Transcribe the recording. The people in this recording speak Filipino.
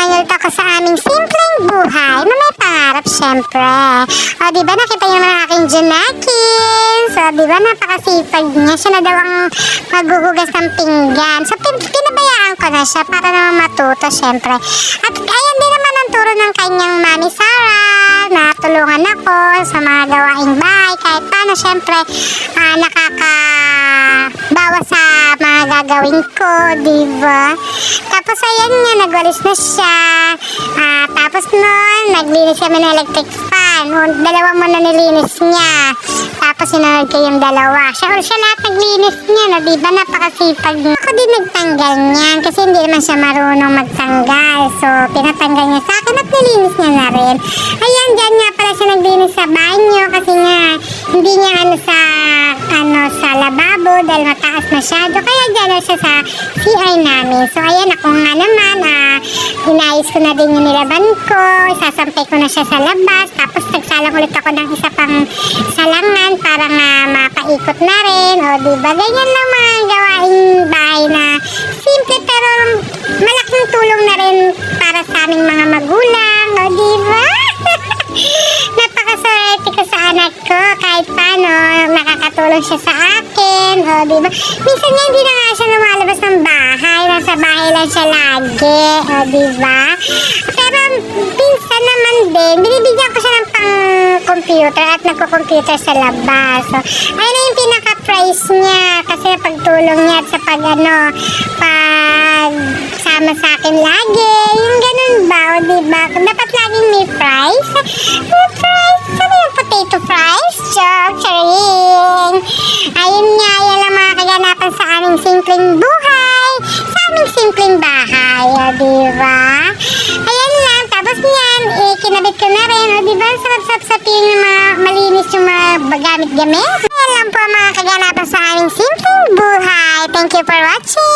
nagmamahal ako sa aming simpleng buhay na may pangarap syempre. O diba nakita niyo ng aking Junakis? O diba napakasipag niya. Siya na daw ang maghuhugas ng pinggan. So pinabayaan ko na siya para naman matuto syempre. At ayan din naman ang turo ng kanyang mami Sarah na tulungan ako sa mga gawaing bahay. Kahit paano syempre nakakabawas sa mga gagawin ko, diba? Tapos ayan nga, nagwalis na siya. Tapos nun, naglinis kami ng electric fan. Dalawa muna nilinis niya. Tapos sinunod ko yung dalawa. Siya lahat naglinis niya, no? Diba? Napakasipag niya. Ako din nagtanggal niyan kasi hindi naman siya marunong magtanggal. So, pinatanggal niya sa akin at nilinis niya na rin. Ayan, dyan nga pala siya naglinis sa banyo kasi nga, hindi niya sa lababo dahil mataas masyado. Kaya dyan na siya sa CR namin. So, ayan, ako nga naman, inayos ko na din yung nilaban ko. Isasampay ko na siya sa labas. Tapos, nagsalang ulit ako ng isa pang salangan para nga mapaikot na rin. O, diba? Ganyan lang mga gawaing bahay na simple pero malaking tulong na rin para sa aming mga magulang. O, diba? Napakaswerte ko sa anak ko. Kahit paano, nakakatulong siya sa akin. O, diba? Minsan nga hindi na nga siya lumalabas ng bahay. Nasa bahay lang siya lagi. O, diba? Pero, pinsan naman din, binibigyan ko siya ng pang-computer at nagko-computer sa labas. So, ayun na yung pinaka-price niya. Kasi pagtulong niya at sa pagsama sa akin lagi. Yung ganun ba? O, diba? Dapat laging may price. May price? Ano yung potato fries? Charing! Ayun nga, yan lang mga kaganapan sa aming simpleng buhay. Sa aming simpleng bahay. O, diba? Ayan lang. Tapos yan, kinabit ko na rin. O, diba? Sarap-sarap sa piling na malinis yung mga gamit-gamit. Ayan lang po mga kaganapan sa aming simpleng buhay. Thank you for watching.